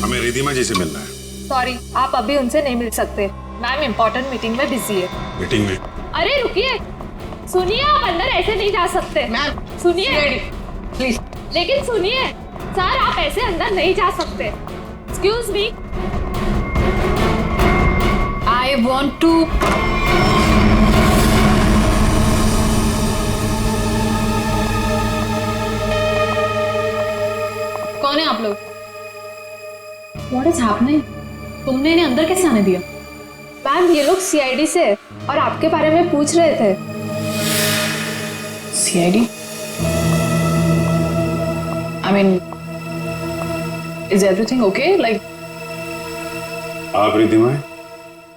हमें रिधिमा जी से मिलना है। सॉरी, आप अभी उनसे नहीं मिल सकते। मैम इम्पोर्टेंट मीटिंग में बिजी है। मीटिंग में? अरे रुकिए, सुनिए, आप अंदर ऐसे नहीं जा सकते। मैम सुनिए प्लीज। लेकिन सुनिए सर, आप ऐसे अंदर नहीं जा सकते। Excuse me, I want to. कौन है आप लोग? What is happening? तुमने इन्हें अंदर कैसे आने दिया? मैम ये लोग सीआईडी से और आपके बारे में पूछ रहे थे। CID? I mean, is everything okay? Like, आप रिधिमा हैं?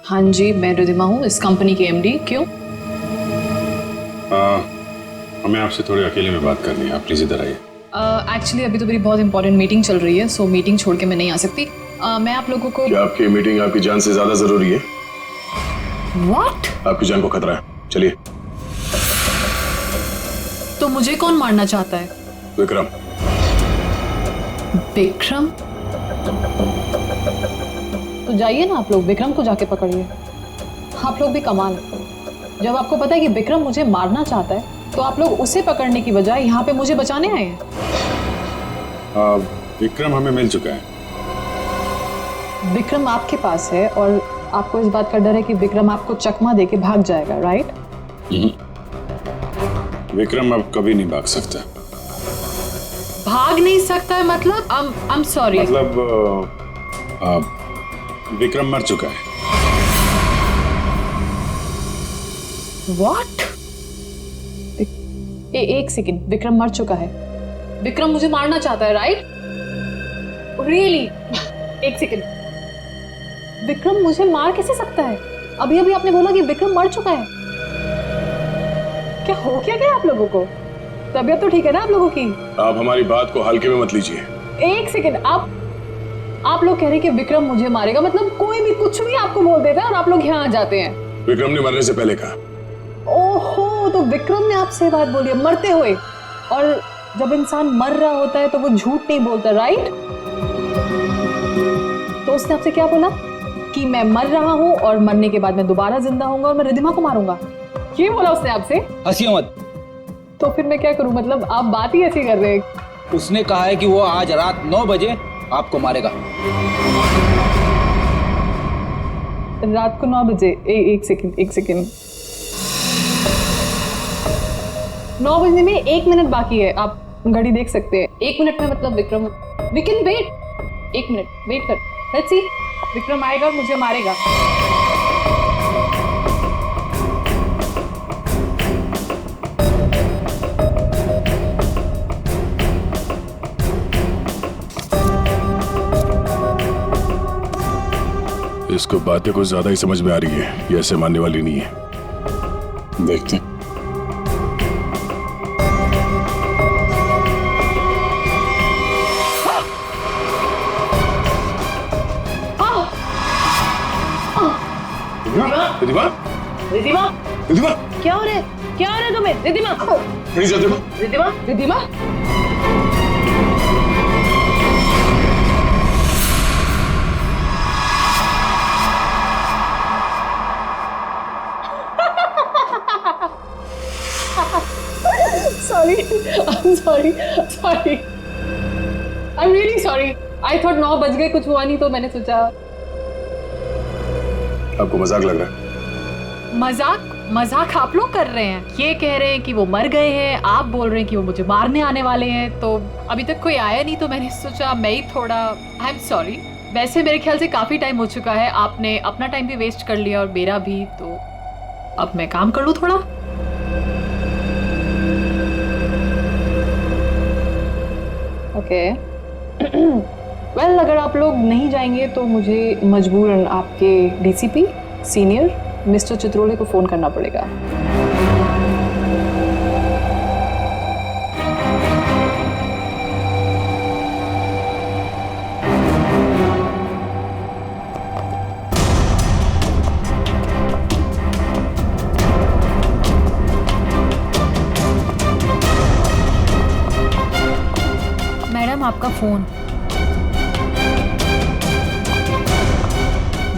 हाँ जी, मैं रिधिमा हूँ, इस कंपनी की MD। क्यों? हमें आपसे थोड़ी अकेले में बात करनी है, आप प्लीज इधर आइए। एक्चुअली अभी तो मेरी बहुत इंपॉर्टेंट मीटिंग चल रही है, सो मीटिंग छोड़ के मैं नहीं आ सकती। मैं आप लोगों को। क्या आपकी मीटिंग आपकी जान से ज्यादा जरूरी है? What? आपकी जान को खतरा है, चलिए। तो मुझे कौन मारना चाहता है? विक्रम। विक्रम? तो जाइए ना आप लोग, विक्रम को जाके पकड़िए। आप लोग भी कमाल है। जब आपको पता है कि विक्रम मुझे मारना चाहता है, तो आप लोग उसे पकड़ने की बजाय यहाँ पे मुझे बचाने आए हैं। विक्रम हमें मिल चुका है। विक्रम आपके पास है और आपको इस बात का डर है कि विक्रम आपको चकमा देके भाग जाएगा, राइट? विक्रम अब कभी नहीं भाग सकता। भाग नहीं सकता है मतलब? I'm sorry। मतलब विक्रम मर चुका है। What? एक सेकंड, विक्रम मर चुका है? विक्रम मुझे मारना चाहता है, राइट? रियली? एक सेकंड, विक्रम मुझे मार कैसे सकता है? अभी अभी आपने बोला कि विक्रम मर चुका है। क्या हो क्या आप लोगों को? तबीयत तो ठीक है ना आप लोगों की? आप हमारी बात को हल्के में मत लीजिए। एक सेकंड, आप लोग कह रहे हैं कि विक्रम मुझे मारेगा, मतलब कोई भी कुछ भी आपको बोल देता है और आप लोग यहाँ आ जाते हैं। विक्रम ने मरने से पहले कहा। ओहो, तो विक्रम ने आपसे बात बोली है मरते हुए। और जब इंसान मर रहा होता है तो वो झूठ नहीं बोलता, राइट? तो उसने आपसे क्या बोला? कि मैं मर रहा हूँ और मरने के बाद मैं दोबारा जिंदा होऊंगा और मैं रिधिमा को मारूंगा। ये बोला उसने आपसे? हंसिए मत। तो फिर मैं क्या करूं? मतलब आप बात ही ऐसी कर रहे हैं। उसने कहा है कि वो आज रात 9 बजे आपको मारेगा। रात को 9 बजे? एक सेकंड। 9 बजने में 1 मिनट बाकी है, आप घड़ी देख सकते हैं। 1 मिनट में मतलब Vikram, we can wait. 1 minute wait कर, लेट्स सी। विक्रम आएगा और मुझे मारेगा। इसको बातें कुछ ज्यादा ही समझ में आ रही है, ये ऐसे मानने वाली नहीं है। देखते हैं। रिधिमा? रिधिमा? रिधिमा? क्या हो रहा है तुम्हें? रिधिमा? प्लीज देखो। Ridhima? sorry. I'm really sorry. I thought 9 बज गए, कुछ हुआ नहीं तो मैंने सोचा। आपको मजाक लग रहा है? मजाक आप लोग कर रहे हैं। ये कह रहे हैं कि वो मर गए हैं, आप बोल रहे हैं कि वो मुझे मारने आने वाले हैं। तो अभी तक कोई आया नहीं तो मैंने सोचा मैं ही थोड़ा। I am sorry. वैसे मेरे ख्याल से काफी टाइम हो चुका है, आपने अपना टाइम भी वेस्ट कर लिया और मेरा भी, तो अब मैं काम कर लूं थोड़ा। ओके। वेल, अगर आप लोग नहीं जाएंगे तो मुझे मजबूरन आपके DCP सीनियर मिस्टर चित्रोले को फोन करना पड़ेगा। मैडम आपका phone.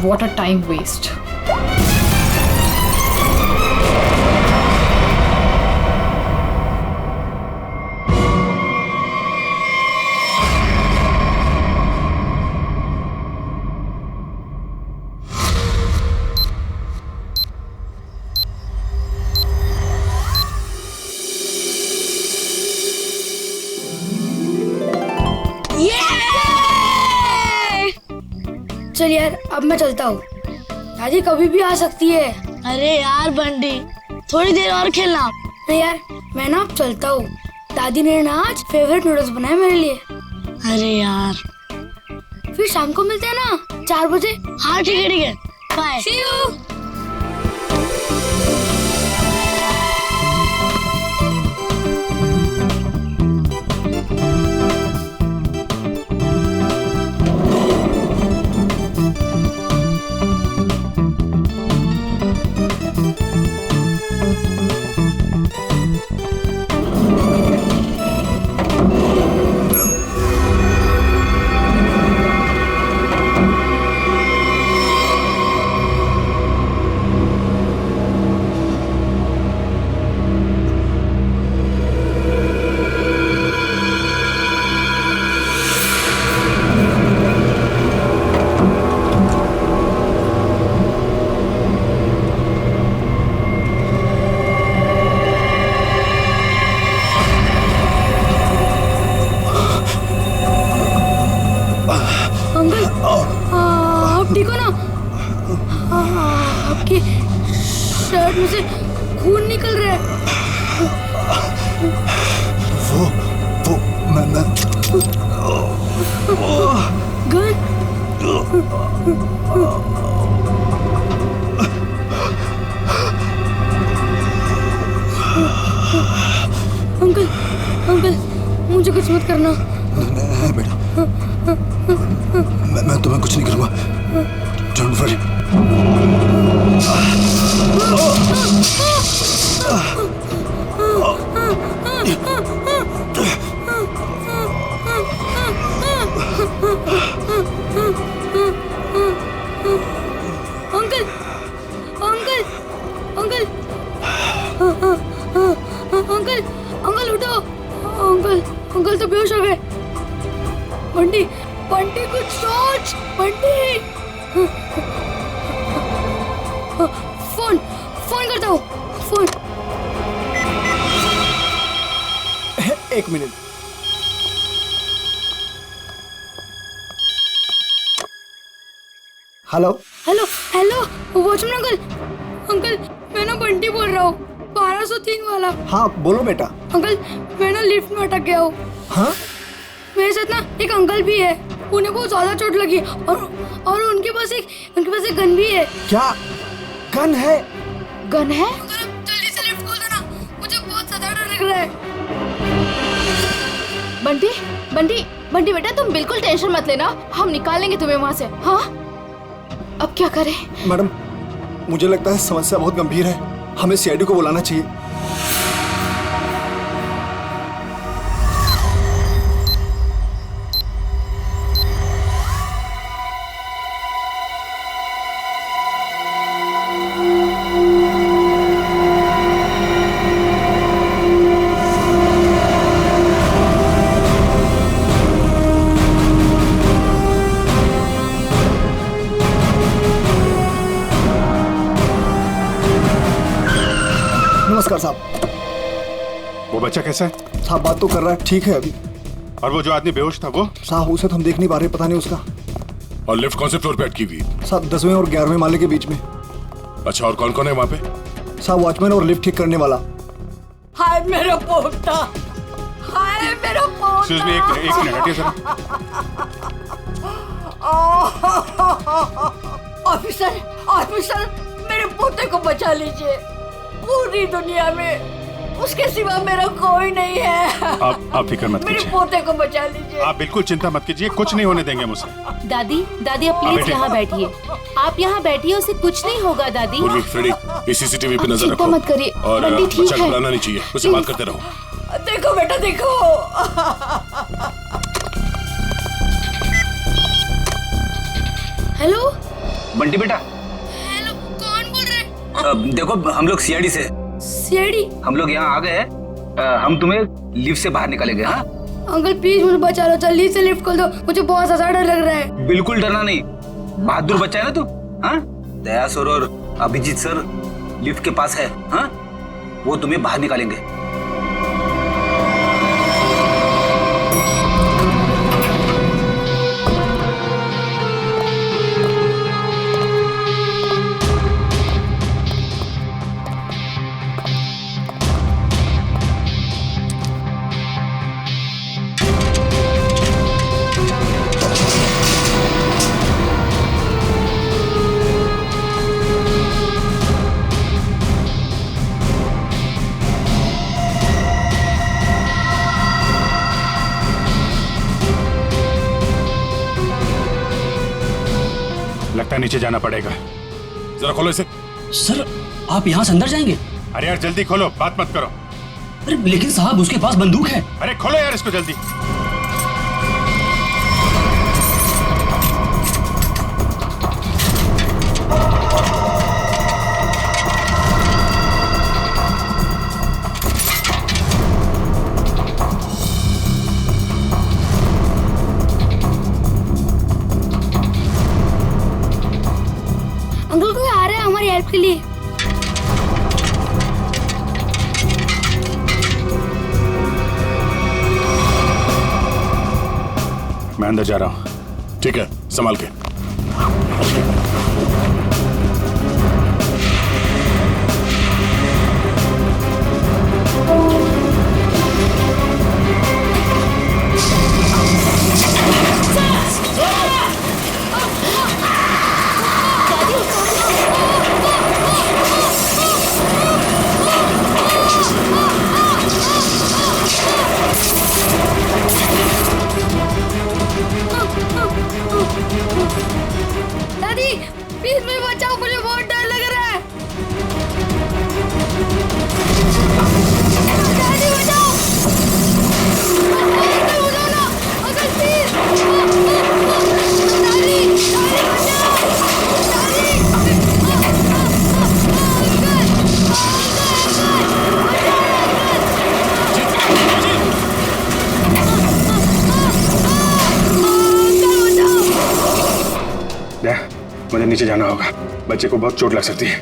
What a time waste. चल यार अब मैं चलता हूँ, दादी कभी भी आ सकती है। अरे यार बंटी, थोड़ी देर और खेलना। नहीं यार मैं ना अब चलता हूँ, दादी ने ना आज फेवरेट नूडल्स बनाए मेरे लिए। अरे यार, फिर शाम को मिलते हैं ना 4 बजे। हाँ ठीक है बाय। See you। ठीक हो ना? आपकी शर्ट में से खून निकल रहा है। वो मैं गन। अंकल अंकल मुझे कुछ मत करना। नहीं बेटा, मैं तुम्हें कुछ नहीं करूँगा। Don't worry. Uncle uncle uncle uncle uncle उठो। अंकल अंकल तो बेहोश हो गए। बंटी बंटी कुछ सोच। बंटी फोन फोन करता हूँ। फोन। एक minute. Hello hello hello watchman uncle. Uncle मैं ना बंटी बोल रहा हूँ, 1203 वाला। हाँ बोलो बेटा। अंकल मैं ना लिफ्ट में अटक गया हूँ। हाँ मेरे साथ ना एक अंकल भी है, उन्हें बहुत ज्यादा चोट लगी और उनके पास एक गन भी है। क्या गन है? गन है? अंकल अब जल्दी से लिफ्ट खोल देना, मुझे बहुत ज्यादा डर लग रहा है। बंटी बंटी बंटी बेटा तुम बिल्कुल टेंशन मत लेना, हम निकालेंगे तुम्हें वहाँ से। हाँ अब क्या करें? मैडम मुझे लगता है समस्या बहुत गंभीर है, हमें सीआईडी को बुलाना चाहिए। नमस्कार साहब। वो बच्चा कैसा है? साहब बात तो कर रहा है, ठीक है अभी। और वो जो आदमी बेहोश था वो? साहब उसे तो हम देख नहीं पा रहे, पता नहीं उसका। और लिफ्ट कौन से फ्लोर पे अटकी हुई? साहब 10वें और 11वें माले के बीच में। अच्छा, और कौन कौन है वहाँ पे? साहब वॉचमैन और लिफ्ट ठीक करने वाला। हाय मेरा पोता, हाय मेरा पोता। एक्सक्यूज मी, एक मिनट हटिए जरा। ऑफिसर ऑफिसर मेरे पोते को बचा लीजिए, पूरी दुनिया में उसके सिवा मेरा कोई नहीं है। आप फिक्र मत मेरे कीजिए, पोते को बचा लीजिए। आप बिल्कुल चिंता मत कीजिए, कुछ नहीं होने देंगे मुझसे। दादी दादी आप प्लीज बेटे। यहाँ बैठिए, आप यहाँ बैठिए, उसे कुछ नहीं होगा दादी। पूर्वी, फ्रेडी, इस सीसीटीवी पे नजर चिंता रखो। मत करिए, और बंटी ठीक बच्चा है। घबराना नहीं चाहिए, उसे बात करते रहो। देखो बेटा देखो। हेलो बंटी बेटा, हेलो, कौन बोल रहे? देखो हम लोग सीआईडी से, सीआईडी? हम लोग यहाँ आ गए हैं। हम तुम्हें लिफ्ट से बाहर निकालेंगे। हाँ अंकल प्लीज मुझे बचा लो, जल्दी से लिफ्ट खोल दो, मुझे बहुत ज्यादा डर लग रहा है। बिल्कुल डरना नहीं, बहादुर बच्चा है ना तू। हाँ, दया सर और अभिजीत सर लिफ्ट के पास है। हाँ, वो तुम्हें बाहर निकालेंगे। लगता है नीचे जाना पड़ेगा। जरा खोलो इसे। सर आप यहाँ से अंदर जाएंगे? अरे यार जल्दी खोलो, बात मत करो। अरे लेकिन साहब उसके पास बंदूक है। अरे खोलो यार इसको जल्दी। अंकल कोई आ रहा है हमारी हेल्प के लिए। मैं अंदर जा रहा हूँ। ठीक है, संभाल के। दादी प्लीज मुझे बचाओ, मुझे बहुत डर लग रहा है। दादी बचाओ, अंकल बचाओ ना, अंकल प्लीज। दादी दादी बचाओ, दादी मुझे नीचे जाना होगा, बच्चे को बहुत चोट लग सकती है।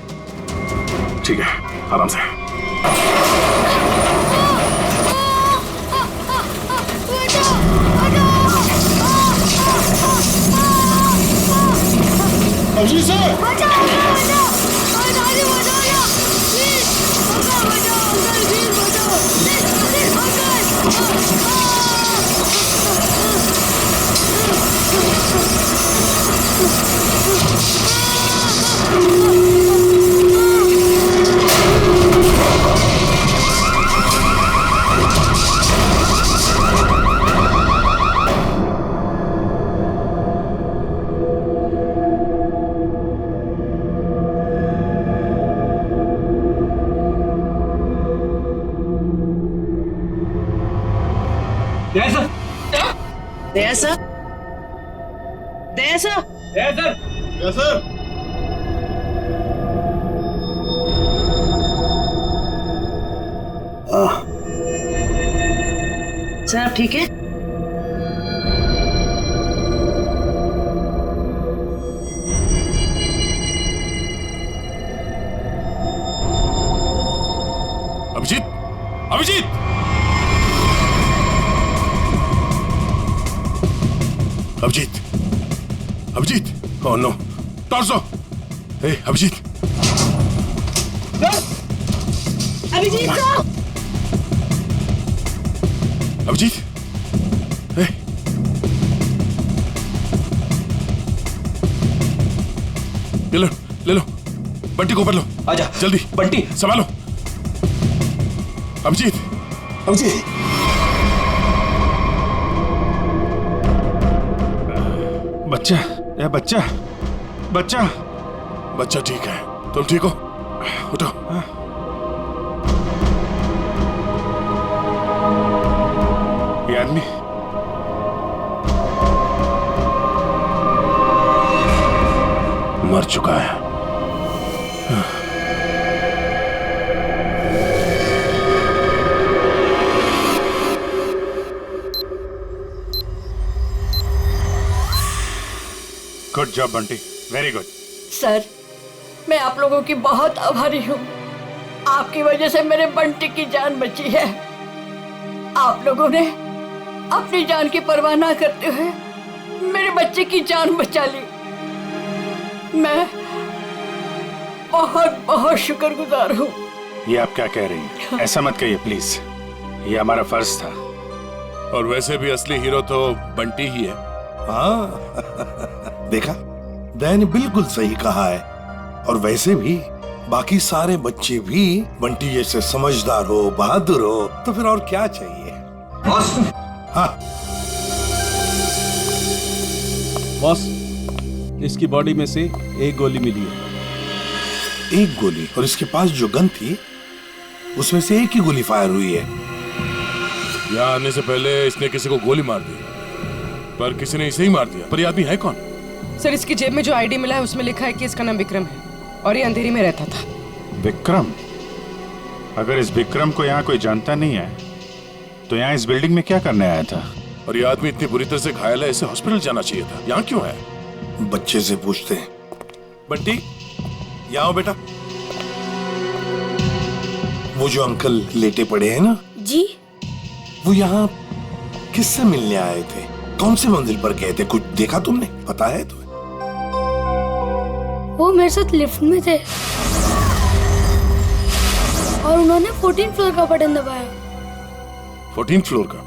ठीक है, आराम से। अभिजीत सर बचाओ, बचाओ, दादी बचाओ ना प्लीज, अंकल बचाओ, अंकल प्लीज बचाओ, please uncle. Daya sir, Daya sir, Daya sir, Daya sir. Sir आप ठीक है? Abhijeet, Abhijeet, Abhijeet, Abhijeet, oh no, torso, hey Abhijeet, Abhijeet sir, Abhijeet, hey, ले लो, बंटी को ऊपर लो। आजा जल्दी, बंटी संभालो। अभिजीत, अभिजीत, बच्चा, ये बच्चा, बच्चा, बच्चा ठीक है, तुम ठीक हो? उठो। ये आदमी मर चुका है। Good job Bunty, very good. Sir, मैं आप लोगों की बहुत आभारी हूँ। आपकी वजह से मेरे बंटी की जान बची है। आप लोगों ने अपनी जान की परवाह ना करते हुए मेरे बच्चे की जान बचा ली। मैं बहुत बहुत शुक्रगुजार हूँ। ये आप क्या कह रही हैं? ऐसा मत कहिए प्लीज, ये हमारा फर्ज था। और वैसे भी असली हीरो तो बंटी ही है। हाँ देखा, दया ने बिल्कुल सही कहा है। और वैसे भी बाकी सारे बच्चे भी बंटी जैसे समझदार हो, बहादुर हो, तो फिर और क्या चाहिए। बॉस, हाँ बॉस, इसकी बॉडी में से एक गोली मिली है। एक गोली? और इसके पास जो गन थी उसमें से एक ही गोली फायर हुई है। यहाँ आने से पहले इसने किसी को गोली मार दी, पर किसी ने इसे ही मार दिया। पर ये आदमी है कौन? सर, इसकी जेब में जो आईडी मिला है उसमें लिखा है कि इसका नाम विक्रम है और ये अंधेरी में रहता था। विक्रम? अगर इस विक्रम को यहाँ कोई जानता नहीं है तो यहाँ इस बिल्डिंग में क्या करने आया था? और ये आदमी इतनी बुरी तरह से घायल है, इसे हॉस्पिटल जाना चाहिए था। यहाँ क्यों है? बच्चे से पूछते हैं। बंटी, यहाँ आओ बेटा। वो जो अंकल लेटे पड़े हैं ना जी, वो यहाँ किससे मिलने आए थे? कौन से मंजिल पर गए थे? कुछ देखा तुमने? पता है तुम्हें? वो मेरे साथ लिफ्ट में थे और उन्होंने 14th फ्लोर का बटन दबाया। 14th फ्लोर का?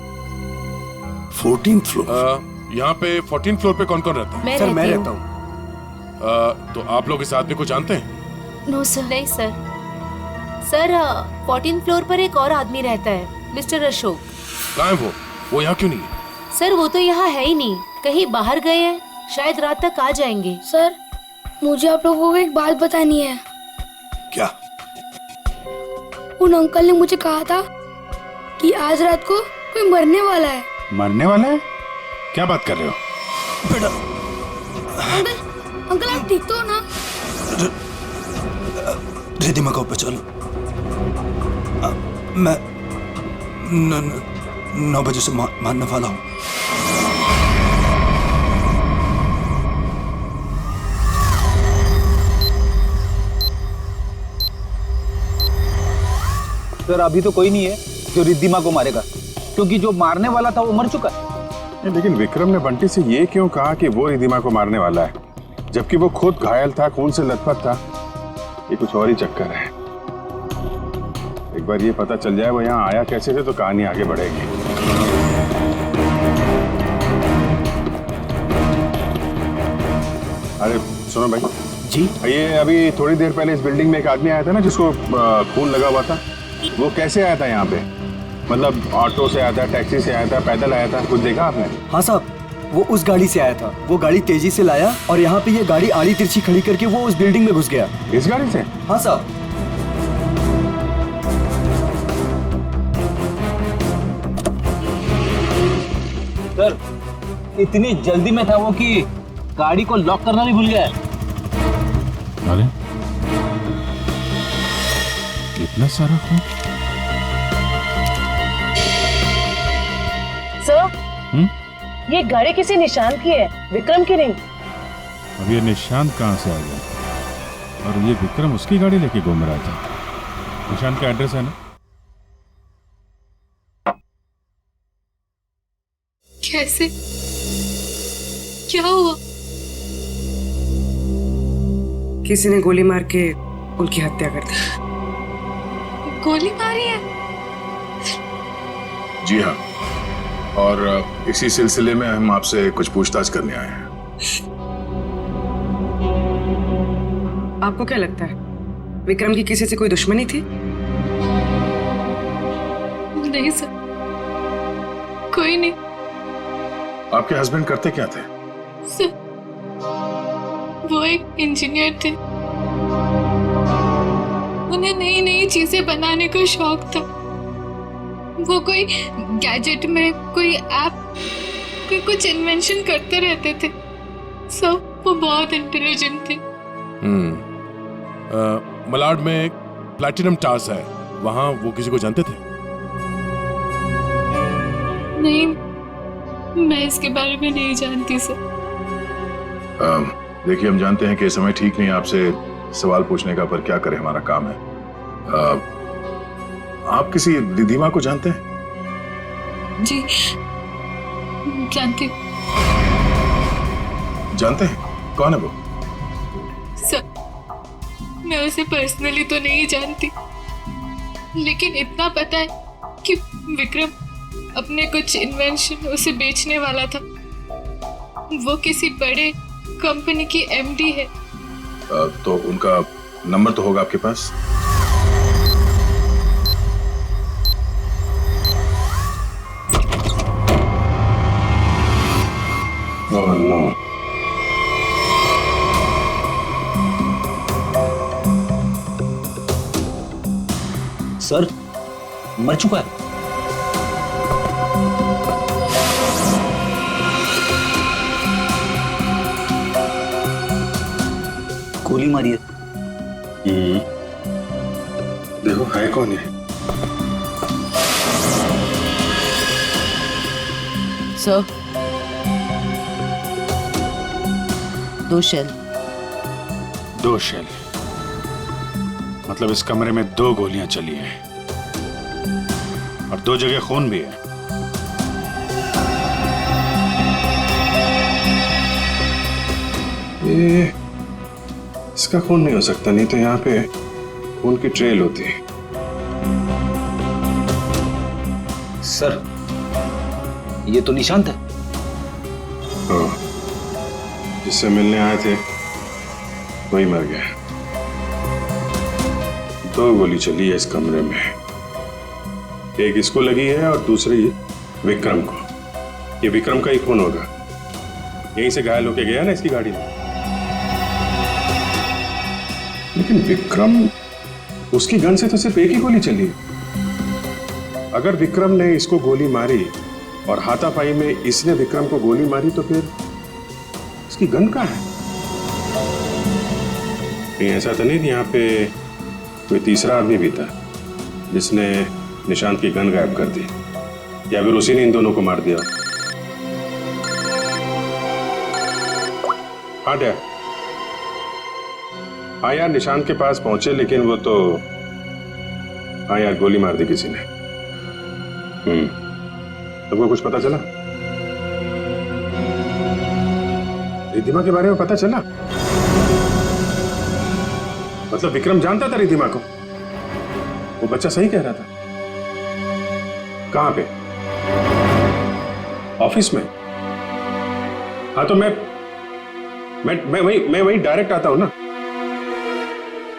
14th floor? यहाँ पे 14th फ्लोर पे कौन कौन रहता है? सर, मैं रहता हूँ। तो आप लोग इस आदमी को जानते हैं? No sir. नहीं सर। सर, 14th फ्लोर पर एक और आदमी रहता है, मिस्टर अशोक। कहाँ है वो? वो यहाँ क्यों नहीं है? सर, वो तो यहाँ है ही नहीं, कहीं बाहर गए हैं, शायद रात तक आ जाएंगे। सर, मुझे आप लोगों को एक बात बतानी है। क्या? उन अंकल ने मुझे कहा था कि आज रात को कोई मरने वाला है। मरने वाला है? क्या बात कर रहे हो? अंकल, अंकल आप ठीक तो हो ना? रिधिमा को चलो। मैं 9 बजे से मारने वाला हूँ। सर, अभी तो कोई नहीं है जो रिद्धिमा को मारेगा, क्योंकि जो मारने वाला था वो मर चुका है। लेकिन विक्रम ने बंटी से ये क्यों कहा कि वो रिद्धिमा को मारने वाला है, जबकि वो खुद घायल था, खून से लथपथ था? ये कुछ और ही चक्कर है। एक बार ये पता चल जाए वो यहाँ आया कैसे थे तो कहानी आगे बढ़ेगी। अरे सुनो भाई जी, ये अभी थोड़ी देर पहले इस बिल्डिंग में एक आदमी आया था ना जिसको खून लगा हुआ था, वो कैसे आया था यहाँ पे? मतलब ऑटो से आया था, टैक्सी से आया था, पैदल आया था? कुछ देखा आपने? हाँ साहब, वो उस गाड़ी से आया था। वो गाड़ी तेजी से लाया और यहाँ पे ये गाड़ी आड़ी तिरछी खड़ी करके वो उस बिल्डिंग में घुस गया। इस गाड़ी से? हाँ साहब। सर, इतनी जल्दी में था वो कि गाड़ी को लॉक करना भी भूल गया। अरे इतना सारा खून? सर, ये गाड़ी किसी निशान की है, विक्रम की नहीं। अब ये निशान कहाँ से आ गया? और ये विक्रम उसकी गाड़ी लेके घूम रहा था। निशान का एड्रेस है ना? कैसे? क्या हुआ? किसी ने गोली मार के उनकी हत्या कर दी। गोली मारी है? जी हाँ, और इसी सिलसिले में हम आपसे कुछ पूछताछ करने आए हैं। आपको क्या लगता है विक्रम की किसी से कोई दुश्मनी थी? नहीं सर, कोई नहीं। आपके हस्बैंड करते क्या थे? सर, वो एक इंजीनियर थे। उन्हें नई नई चीजें बनाने का शौक था। वो कोई गैजेट में कोई ऐप, कोई कुछ इन्वेंशन करते रहते थे। सर, वो बहुत इंटेलिजेंट थे। मलाड में एक प्लैटिनम टास है, वहां वो किसी को जानते थे? नहीं, मैं इसके बारे में नहीं जानती सर। देखिए, हम जानते हैं कि समय ठीक नहीं आपसे सवाल पूछने का, पर क्या करें, हमारा काम है। आप किसी रिधिमा को जानते हैं? जी जानती। जानते हैं? कौन है वो? सर, मैं उसे पर्सनली तो नहीं जानती, लेकिन इतना पता है कि विक्रम अपने कुछ इन्वेंशन उसे बेचने वाला था। वो किसी बड़े कंपनी की एमडी है। तो उनका नंबर तो होगा आपके पास? Oh, no. सर मर चुका है। गोली मारी है। देखो है कौन है? Sir, 2 shell. 2 शेल? मतलब इस कमरे में 2 गोलियां चली हैं और 2 जगह खून भी है। ये इसका खून नहीं हो सकता, नहीं तो यहाँ पे खून की ट्रेल होती है। सर ये तो निशांत है। हाँ, जिससे मिलने आए थे वही मर गया। 2 गोली चली है इस कमरे में, एक इसको लगी है और दूसरी विक्रम को। ये विक्रम का ही खून होगा, यहीं से घायल होके गया ना इसकी गाड़ी में। लेकिन विक्रम, उसकी गन से तो सिर्फ एक ही गोली चली। अगर विक्रम ने इसको गोली मारी और हाथापाई में इसने विक्रम को गोली मारी, तो फिर इसकी गन कहाँ है? कहीं ऐसा तो नहीं यहाँ पे कोई तीसरा आदमी भी था जिसने निशांत की गन गायब कर दी, या फिर उसी ने इन दोनों को मार दिया? हाँ डैड, हाँ यार, निशांत के पास पहुंचे, लेकिन वो तो, हाँ यार, गोली मार दी किसी ने। तुमको कुछ पता चला? रिधिमा के बारे में पता चला? मतलब विक्रम जानता था रिधिमा को? वो बच्चा सही कह रहा था। कहां पे? ऑफिस में? हाँ तो मैं वही डायरेक्ट आता हूं ना।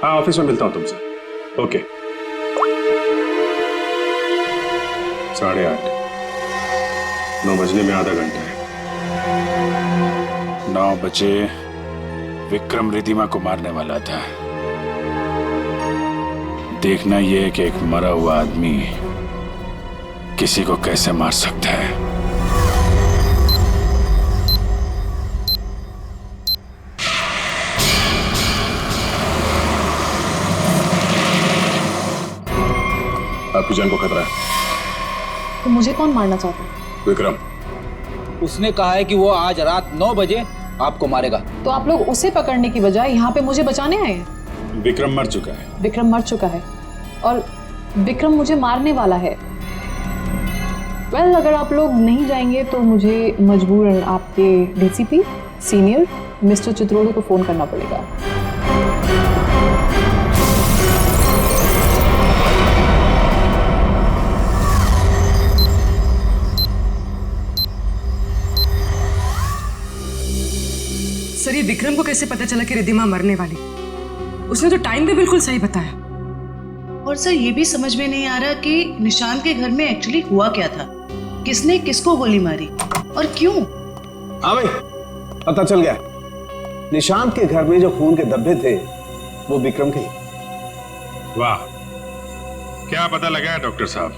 हाँ, ऑफिस में मिलता हूं तुमसे। ओके। 8:30, 9 बजने में आधा घंटा है। 9 बजे विक्रम रिधिमा को मारने वाला था। देखना ये कि एक मरा हुआ आदमी किसी को कैसे मार सकता है। आपकी जान को खतरा है। तो मुझे कौन मारना चाहता है? विक्रम। उसने कहा है कि वो आज रात 9 बजे आपको मारेगा। तो आप लोग उसे पकड़ने की बजाय यहाँ पे मुझे बचाने आए हैं? विक्रम मर चुका है। विक्रम मर चुका है और विक्रम मुझे मारने वाला है। वेल, अगर आप लोग नहीं जाएंगे तो मुझे मजबूरन आपके डीसीपी सीनियर मिस्टर चित्रोड़े को फोन करना पड़ेगा। सर, ये विक्रम को कैसे पता चला कि रिधिमा मरने वाली? उसने तो टाइम भी बिल्कुल सही बताया। और सर, ये भी समझ में नहीं आ रहा कि निशांत के घर में एक्चुअली हुआ क्या था, किसने किसको गोली मारी और क्यों? हाँ भाई, पता चल गया। निशांत के घर में जो खून के धब्बे थे वो विक्रम के। वाह, क्या पता लगाया डॉक्टर साहब?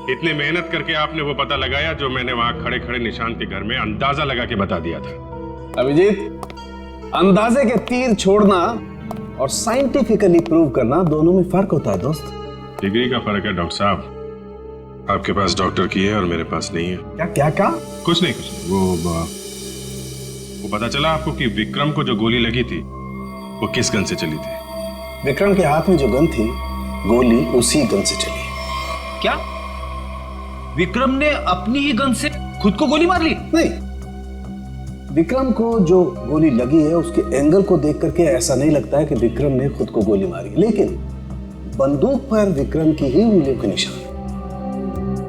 इतनी मेहनत करके आपने वो पता लगाया जो मैंने वहां खड़े खड़े निशांत के घर में अंदाजा लगा के बता दिया था। अभिजीत, अंदाजे के तीर छोड़ना और साइंटिफिकली प्रूव करना दोनों में फर्क होता है दोस्त। डिग्री का फर्क है डॉक्टर साहब। आपके पास डॉक्टर की है और मेरे पास नहीं है। क्या क्या क्या? कुछ नहीं कुछ नहीं। वो पता चला आपको कि विक्रम को जो गोली लगी थी वो किस गन से चली थी? विक्रम के हाथ में जो गन थी, गोली उसी गन से चली। क्या विक्रम ने अपनी ही गन से खुद को गोली मार ली? नहीं, विक्रम को जो गोली लगी है उसके एंगल को देख करके ऐसा नहीं लगता है कि विक्रम ने खुद को गोली मारी, लेकिन बंदूक पर विक्रम की ही उंगलियों के निशान।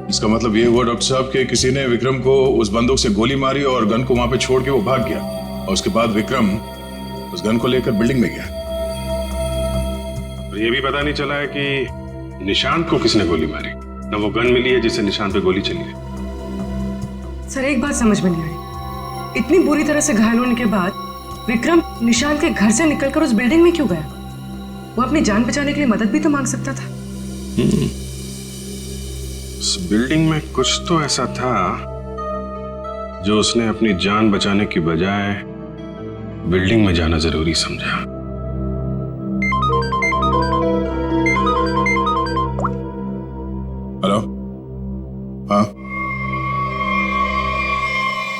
इसका मतलब ये हुआ डॉक्टर साहब कि किसी ने विक्रम को उस बंदूक से गोली मारी और गन को वहां पे छोड़ के वो भाग गया, और उसके बाद विक्रम उस गन को लेकर बिल्डिंग में गया। और ये भी पता नहीं चला है कि निशांत को किसने गोली मारी, न वो गन मिली है जिससे निशांत पे गोली चली है। सर एक बात समझ में नहीं आई, इतनी बुरी तरह से घायल होने के बाद विक्रम निशांत के घर से निकलकर उस बिल्डिंग में क्यों गया? वो अपनी जान बचाने के लिए मदद भी तो मांग सकता था। उस बिल्डिंग में कुछ तो ऐसा था जो उसने अपनी जान बचाने की बजाय बिल्डिंग में जाना जरूरी समझा। हेलो, हाँ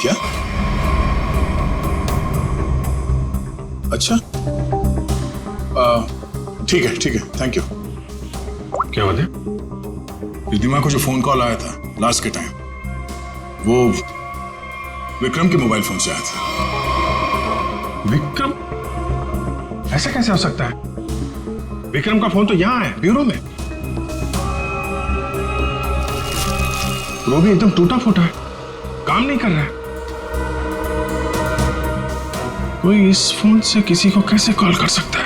क्या? अच्छा, ठीक है, थैंक यू। क्या बात है? रिद्धिमा को जो फोन कॉल आया था लास्ट के टाइम, वो विक्रम के मोबाइल फोन से आया था। विक्रम? ऐसा कैसे हो सकता है? विक्रम का फोन तो यहां है, ब्यूरो में। वो भी एकदम टूटा फूटा है, काम नहीं कर रहा है। कोई इस फोन से किसी को कैसे कॉल कर सकता है?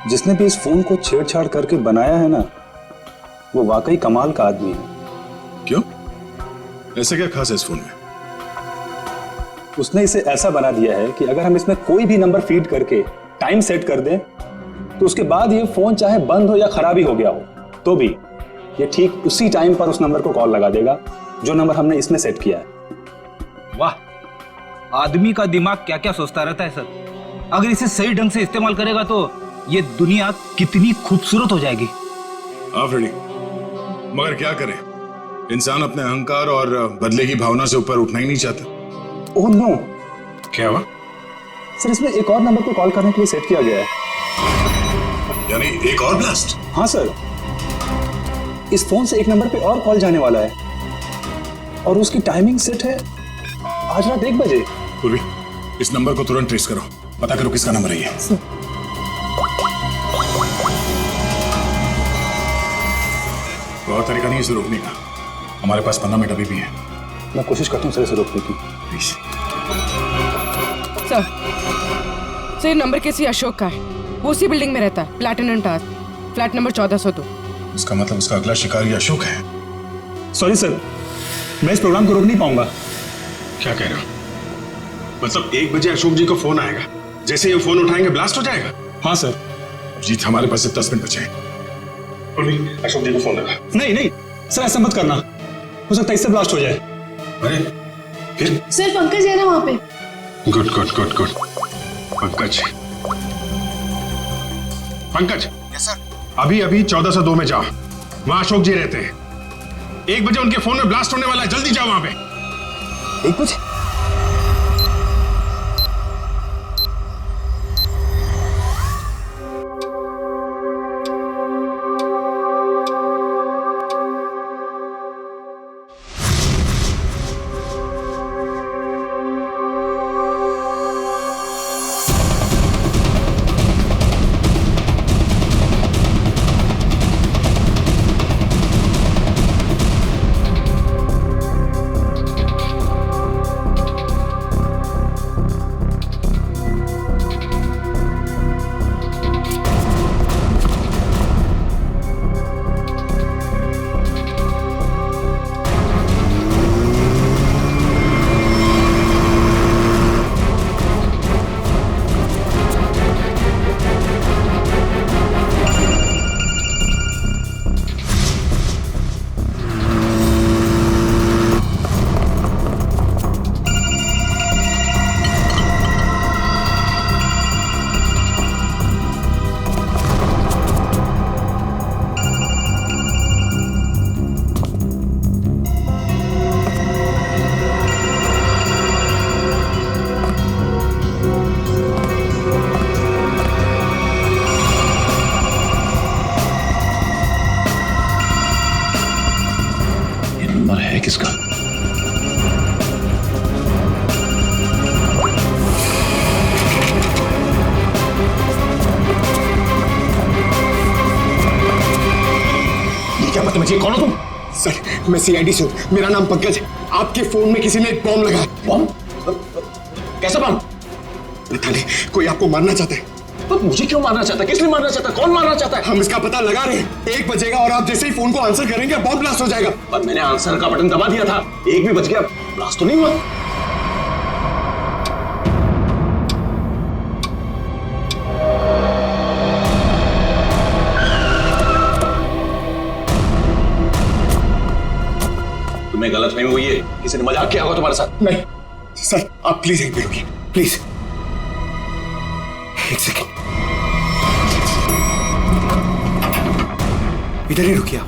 जिसने भी इस फोन को छेड़छाड़ करके बनाया है ना, वो वाकई कमाल का आदमी है। क्यों? ऐसा क्या खास है इस फोन में? उसने इसे ऐसा बना दिया है कि अगर हम इसमें कोई भी नंबर फीड करके टाइम सेट कर दें, तो उसके बाद ये फोन चाहे बंद हो या खराबी हो गया हो, तो भी ये ठीक उसी टाइम पर उस नंबर को कॉल लगा देगा जो नंबर हमने इसमें सेट किया है। वाह, आदमी का दिमाग क्या क्या सोचता रहता है सर। अगर इसे सही ढंग से इस्तेमाल करेगा तो ये दुनिया कितनी खूबसूरत हो जाएगी। हाँ फ्रेडी, मगर क्या करें, इंसान अपने अहंकार और बदले की भावना से ऊपर उठना ही नहीं चाहता। Oh no. क्या हुआ? सर इसमें एक और नंबर को कॉल करने के लिए सेट किया गया है। यानी एक और ब्लास्ट? हाँ सर, इस फोन से एक नंबर पे और कॉल जाने वाला है और उसकी टाइमिंग सेट है आज रात 1 बजे। पूर्वी, इस नंबर को तुरंत ट्रेस करो, पता करो किसका नंबर है ये। बहुत तरीका नहीं इसे रोकने का, हमारे पास 15 मिनट अभी भी है। मैं कोशिश करता हूँ सर इसे रोकने की। प्लीज सर ये नंबर किसी अशोक का है, वो उसी बिल्डिंग में रहता है, प्लैटिनम टावर, फ्लैट नंबर 1402। इसका मतलब उसका अगला शिकारी अशोक है। सॉरी सर, मैं इस प्रोग्राम को रोक नहीं पाऊंगा। क्या कह रहे हो? मतलब 1 बजे अशोक जी को फोन आएगा, जैसे ये फोन उठाएंगे ब्लास्ट हो जाएगा? हाँ सर। जीत, हमारे पास सिर्फ 10 मिनट बचे हैं। अशोक जी को फोन लगा। नहीं नहीं सर, ऐसा मत करना, हो सकता है इससे ब्लास्ट हो जाए। अरे फिर? सर पंकज है ना वहाँ पे। Good good good good. Pankaj, Pankaj. Yes sir. अभी 1402 में जाओ, वहां अशोक जी रहते हैं। 1 बजे उनके फोन में ब्लास्ट होने वाला है, जल्दी जाओ वहां पे। 1 बजे? कीजिए, कौन हो तुम? सर, मैं सीआईडी से हूँ, मेरा नाम पंकज है। आपके फोन में किसी ने एक बॉम्ब लगाया। बॉम्ब? कैसा बॉम्ब? पता नहीं, कोई आपको मारना चाहता है। तो मुझे क्यों मारना चाहता है? किस लिए मारना चाहता है? कौन मारना चाहता है? हम इसका पता लगा रहे हैं। 1 बजेगा और आप जैसे ही फोन को आंसर करेंगे बॉम्ब ब्लास्ट हो जाएगा। पर मैंने आंसर का बटन दबा दिया था, 1 भी बज गया, ब्लास्ट तो नहीं हुआ। तुम्हें गलतफहमी हुई है, किसी ने मजाक किया होगा तुम्हारे साथ। नहीं सर, आप प्लीज यहीं पे रुकिए, प्लीज। 1 सेकेंड, इधर ही रुकिए आप।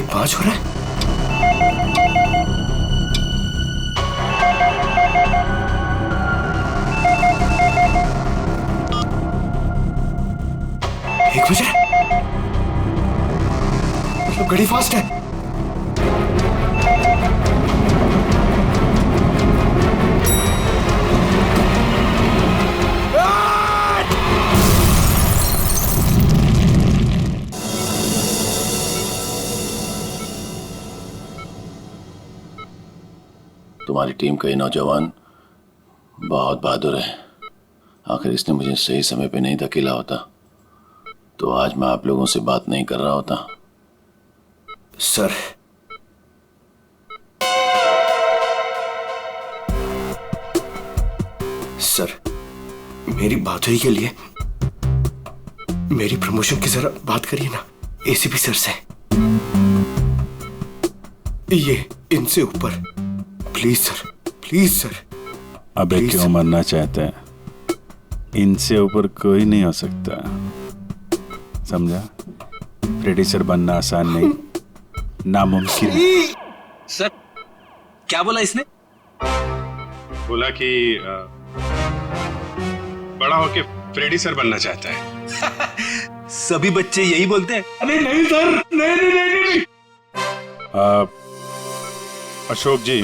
पांच हो रहा है। एक बज रहा है, मतलब घड़ी फास्ट है। तुम्हारी टीम का ये नौजवान बहुत बहादुर है। आखिर इसने मुझे सही समय पे नहीं धकेला होता तो आज मैं आप लोगों से बात नहीं कर रहा होता। सर, सर, मेरी बात हुई के लिए मेरी प्रमोशन की जरा बात करिए ना एसीपी सर से। ये इनसे ऊपर, प्लीज सर, प्लीज सर। अबे क्यों मरना चाहते हैं? इनसे ऊपर कोई नहीं हो सकता, समझा? प्रोड्यूसर बनना आसान नहीं, नामुमकिन। सर, क्या बोला इसने? बोला कि बड़ा होके फ्रेडी सर बनना चाहता है। सभी बच्चे यही बोलते हैं। अरे नहीं सर, नहीं नहीं नहीं, नहीं। अशोक जी,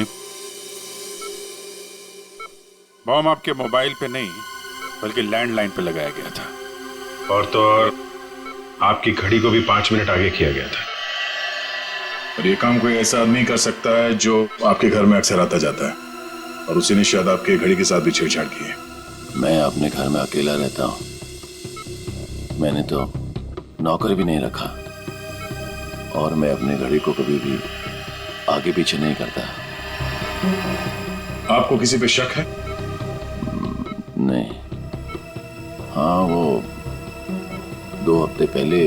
बॉम्ब आपके मोबाइल पे नहीं बल्कि लैंडलाइन पे लगाया गया था, और तो और आपकी घड़ी को भी 5 मिनट आगे किया गया था। और ये काम कोई ऐसा आदमी कर सकता है जो आपके घर में अक्सर आता जाता है, और उसी ने शायद आपके घड़ी के साथ भी छेड़छाड़ की है। मैं अपने घर में अकेला रहता हूँ, मैंने तो नौकर भी नहीं रखा, और मैं अपनी घड़ी को कभी भी आगे पीछे नहीं करता। आपको किसी पे शक है? नहीं। हाँ, वो 2 हफ्ते पहले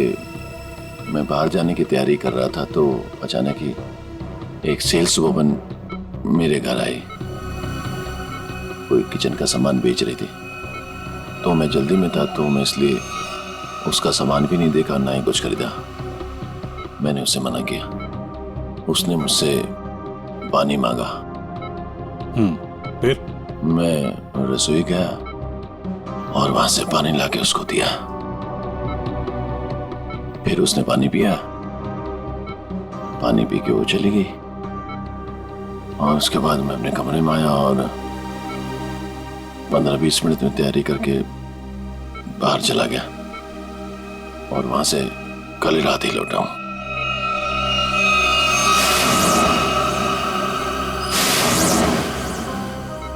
मैं बाहर जाने की तैयारी कर रहा था तो अचानक ही एक सेल्स वुमन मेरे घर आई। कोई किचन का सामान बेच रही थी, तो मैं जल्दी में था तो मैं इसलिए उसका सामान भी नहीं देखा, ना ही कुछ खरीदा। मैंने उसे मना किया। उसने मुझसे पानी मांगा। फिर मैं रसोई गया और वहां से पानी लाके उसको दिया। फिर उसने पानी पिया, पानी पी के वो चली गई, और उसके बाद मैं अपने कमरे में आया और 15-20 मिनट में तैयारी करके बाहर चला गया, और वहां से कल रात ही लौटा हूं।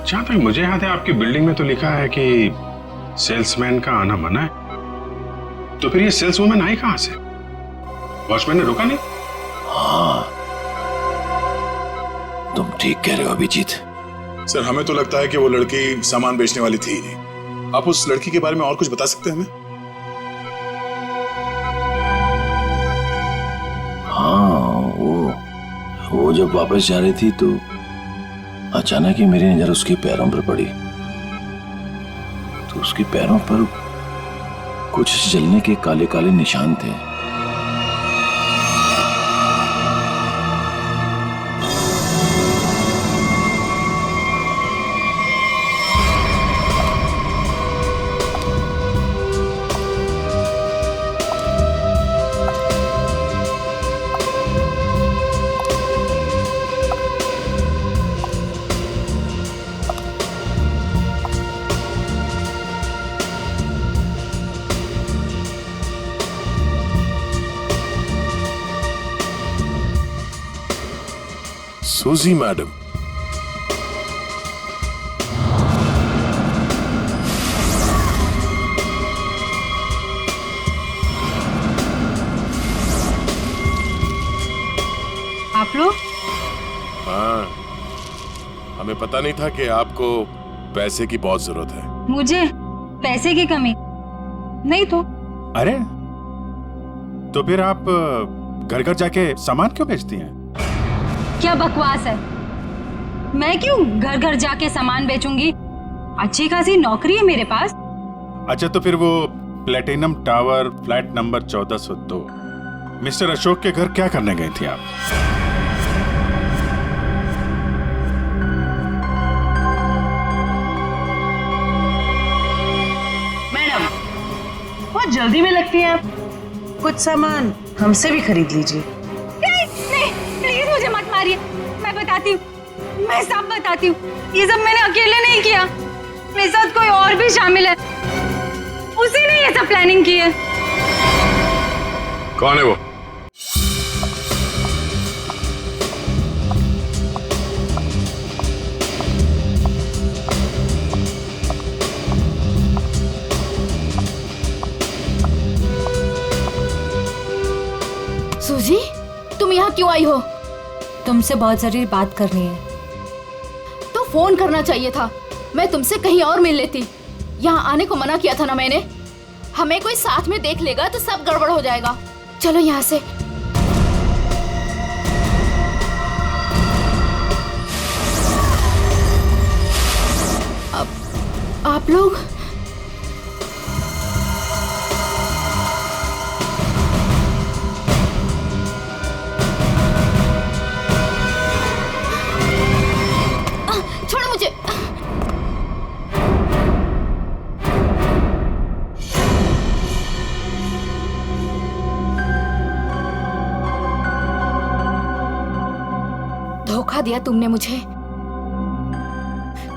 जहां तक मुझे याद है आपकी बिल्डिंग में तो लिखा है कि सेल्समैन का आना मना है, तो फिर ये सेल्स वुमन आई कहां से? वॉचमैन ने रोका नहीं? हाँ, तुम ठीक कह रहे हो अभिजीत। सर हमें तो लगता है कि वो लड़की सामान बेचने वाली थी ही नहीं। आप उस लड़की के बारे में और कुछ बता सकते हैं हमें? हाँ, वो जब वापस जा रही थी तो अचानक ही मेरी नजर उसके पैरों पर पड़ी, तो उसके पैरों पर कुछ जलने के काले काले निशान थे। सूजी मैडम, आप लोग? हाँ, हमें पता नहीं था कि आपको पैसे की बहुत जरूरत है। मुझे पैसे की कमी नहीं तो। अरे तो फिर आप घर घर जाके सामान क्यों बेचती हैं? क्या बकवास है, मैं क्यों घर घर जाके सामान बेचूंगी? अच्छी खासी नौकरी है मेरे पास। अच्छा तो फिर वो platinum tower flat number 1402 mister Ashok के घर क्या करने गई थी आप? मैडम बहुत जल्दी में लगती हैं आप, कुछ सामान हमसे भी खरीद लीजिए। नहीं, प्लीज मुझे मत मारिए, मैं बताती हूँ, मैं सब बताती हूँ। ये सब मैंने अकेले नहीं किया, मेरे साथ कोई और भी शामिल है, उसी ने ये सब प्लानिंग की है। कौन है वो? सूजी, तुम यहाँ क्यों आई हो? तुमसे बहुत जरूरी बात करनी है। तो फोन करना चाहिए था, मैं तुमसे कहीं और मिल लेती। यहाँ आने को मना किया था ना मैंने। हमें कोई साथ में देख लेगा तो सब गड़बड़ हो जाएगा। चलो यहाँ से। अब आप लोग छोड़ो मुझे। धोखा दिया तुमने मुझे,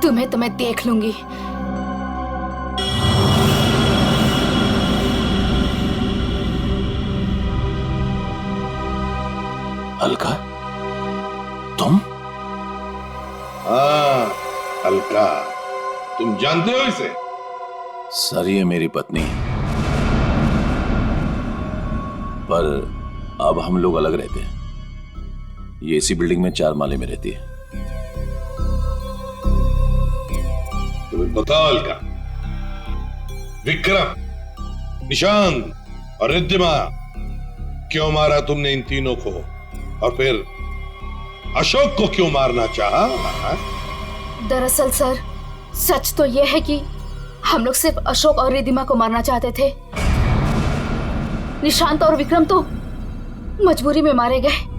तुम्हें तो मैं देख लूंगी। अलका, तुम? हाँ अलका, तुम जानते हो इसे? सर ये मेरी पत्नी है, पर अब हम लोग अलग रहते हैं। ये इसी बिल्डिंग में 4 माले में रहती है। तुम्हें बताओ अलका, विक्रम, निशांत और रिद्धिमा क्यों मारा तुमने इन तीनों को, और फिर अशोक को क्यों मारना चाहा? दरअसल सर, सच तो यह है कि हम लोग सिर्फ अशोक और रिद्धिमा को मारना चाहते थे। निशांत और विक्रम तो मजबूरी में मारे गए।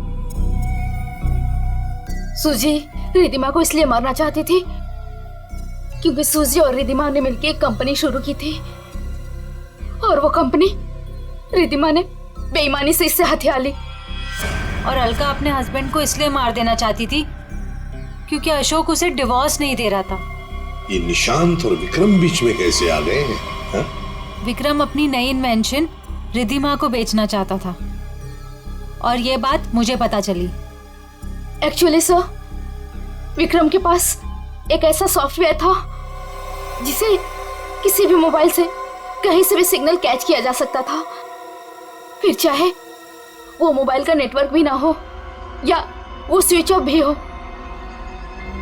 सूजी रिद्धिमा को इसलिए मारना चाहती थी क्योंकि सूजी और रिद्धिमा ने मिलकर एक कंपनी शुरू की थी, और वो कंपनी रिद्धिमा ने बेईमानी से इससे हथिया ली। और अलका अपने हस्बैंड को इसलिए मार देना चाहती थी क्योंकि अशोक उसे डिवोर्स नहीं दे रहा था। ये निशांत और विक्रम बीच में कैसे आ गए हैं? हा? विक्रम अपनी नई इन्वेंशन रिद्धिमा को बेचना चाहता था, और ये बात मुझे पता चली। एक्चुअली सर, विक्रम के पास एक ऐसा सॉफ्टवेयर था जिसे किसी भी मोबाइल से कहीं से भी सिग्नल कैच किया जा सकता था, फिर चाहे वो मोबाइल का नेटवर्क भी ना हो या वो स्विच ऑफ भी हो।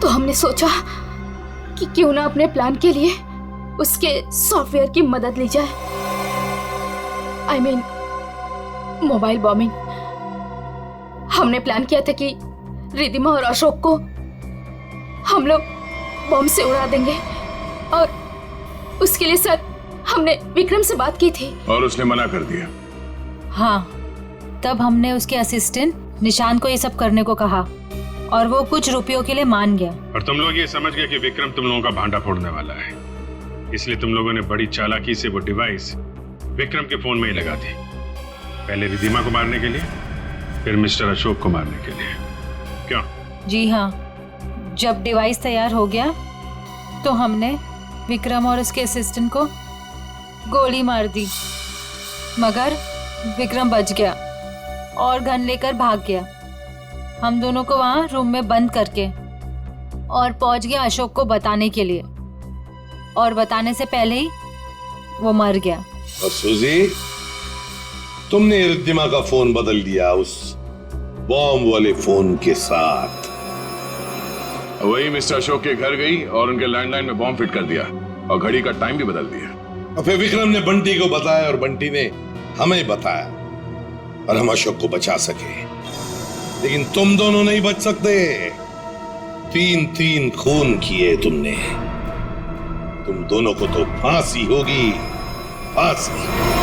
तो हमने सोचा कि क्यों ना अपने प्लान के लिए उसके सॉफ्टवेयर की मदद ली जाए। I mean mobile bombing. हमने प्लान किया था कि रिद्धिमा और अशोक को हम लोग बॉम्ब से उड़ा देंगे और उसके लिए सर हमने विक्रम से बात की थी और उसने मना कर दिया। हाँ, तब हमने उसके असिस्टेंट निशान को ये सब करने को कहा और वो कुछ रुपयों के लिए मान गया। और तुम लोग ये समझ गए कि विक्रम तुम लोगों का भांडा फोड़ने वाला है, इसलिए तुम लोगों ने बड़ी चालाकी से वो डिवाइस विक्रम के फोन में ही लगा दी। पहले रिद्धिमा को मारने के लिए, फिर मिस्टर अशोक को मारने के लिए। क्यों? जी हाँ, जब डिवाइस तैयार हो गया तो हमने विक्रम और उसके असिस्टेंट को गोली मार दी, मगर विक्रम बच गया और गन लेकर भाग गया। हम दोनों को वहाँ रूम में बंद करके और पहुंच गया अशोक को बताने के लिए, और बताने से पहले ही वो मर गया। और सुजी, तुमने रिद्धिमा का फोन बदल दिया उस बॉम्ब वाले फोन के साथ। वही मिस्टर अशोक के घर गई और उनके लैंडलाइन में बॉम्ब फिट कर दिया और घड़ी का टाइम भी बदल दिया। और फिर विक्रम ने बंटी को बताया और बंटी ने हमें बताया और हम अशोक को बचा सके। लेकिन तुम दोनों नहीं बच सकते। 3 खून किए तुमने। तुम दोनों को तो फांसी होगी, फांसी।